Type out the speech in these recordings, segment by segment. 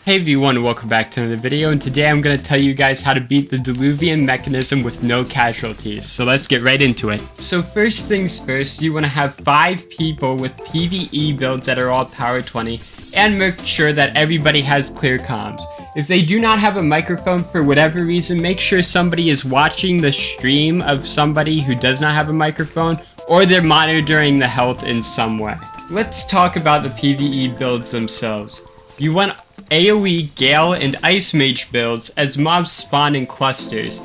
Hey everyone, welcome back to another video, and today I'm going to tell you guys how to beat the Diluvian mechanism with no casualties. So let's get right into it. So first things first, you want to have 5 people with PvE builds that are all power 20, and make sure that everybody has clear comms. If they do not have a microphone for whatever reason, make sure somebody is watching the stream of somebody who does not have a microphone, or they're monitoring the health in some way. Let's talk about the PvE builds themselves. You want AoE, Gale, and Ice Mage builds as mobs spawn in clusters.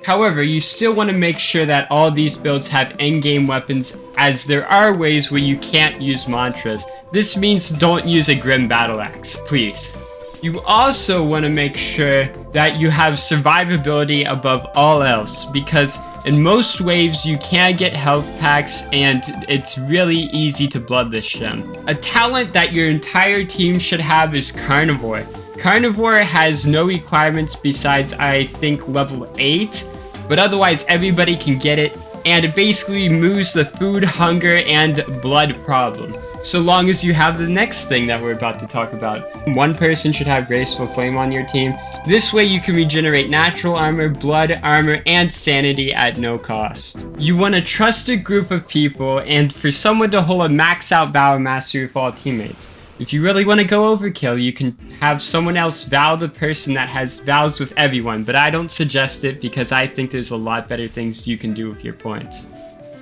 However, you still want to make sure that all these builds have endgame weapons, as there are ways where you can't use mantras. This means don't use a Grim Battle Axe, please. You also want to make sure that you have survivability above all else, because in most waves you can get health packs and it's really easy to bloodless them. A talent that your entire team should have is Carnivore. Carnivore has no requirements besides I think level 8, but otherwise everybody can get it, and it basically removes the food, hunger, and blood problem. So long as you have the next thing that we're about to talk about. One person should have Graceful Flame on your team. This way you can regenerate natural armor, blood, armor, and sanity at no cost. You want a trusted group of people, and for someone to hold a max out Vow Mastery with all teammates. If you really want to go overkill, you can have someone else vow the person that has vows with everyone, but I don't suggest it because I think there's a lot better things you can do with your points.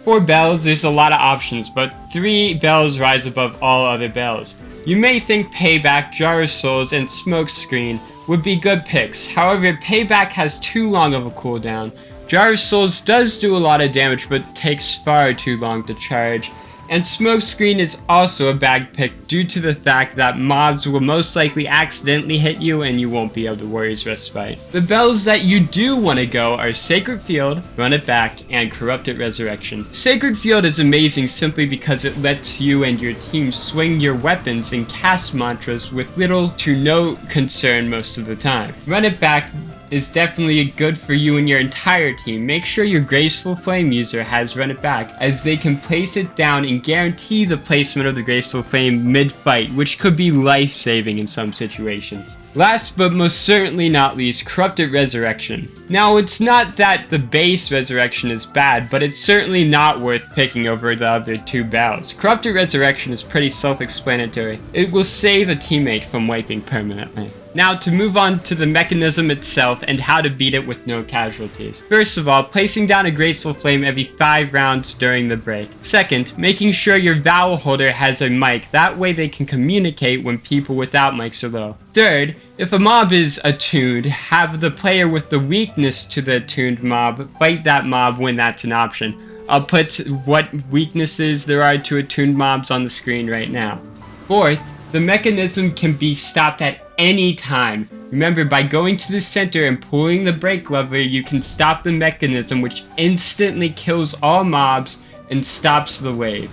For bells, there's a lot of options, but 3 bells rise above all other bells. You may think Payback, Jar of Souls, and Smokescreen would be good picks. However, Payback has too long of a cooldown. Jar of Souls does do a lot of damage, but takes far too long to charge. And Smokescreen is also a bad pick due to the fact that mobs will most likely accidentally hit you and you won't be able to Warrior's Respite. The bells that you do want to go are Sacred Field, Run It Back, and Corrupted Resurrection. Sacred Field is amazing simply because it lets you and your team swing your weapons and cast mantras with little to no concern most of the time. Run It Back is definitely good for you and your entire team. Make sure your Graceful Flame user has Run It Back, as they can place it down and guarantee the placement of the Graceful Flame mid-fight, which could be life-saving in some situations. Last but most certainly not least, Corrupted Resurrection. Now, it's not that the base Resurrection is bad, but it's certainly not worth picking over the other 2 bells. Corrupted Resurrection is pretty self-explanatory. It will save a teammate from wiping permanently. Now, to move on to the mechanism itself and how to beat it with no casualties. First of all, placing down a Graceful Flame every 5 rounds during the break. Second, making sure your Vow holder has a mic, that way they can communicate when people without mics are low. Third, if a mob is attuned, have the player with the weakness to the attuned mob fight that mob when that's an option. I'll put what weaknesses there are to attuned mobs on the screen right now. Fourth, the mechanism can be stopped at any time. Remember, by going to the center and pulling the brake lever, you can stop the mechanism, which instantly kills all mobs and stops the wave.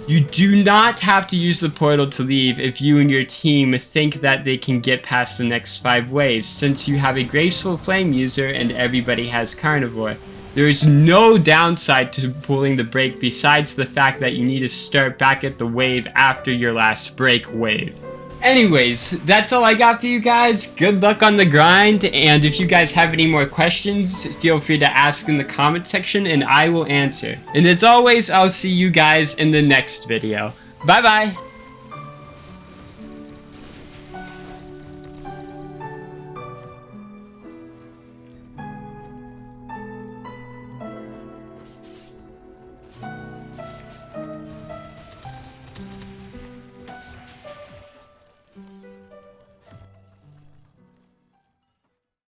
You do not have to use the portal to leave if you and your team think that they can get past the next 5 waves, since you have a Graceful Flame user and everybody has Carnivore. There is no downside to pulling the brake besides the fact that you need to start back at the wave after your last break wave. Anyways, that's all I got for you guys. Good luck on the grind, and if you guys have any more questions, feel free to ask in the comment section and I will answer. And as always, I'll see you guys in the next video. Bye bye!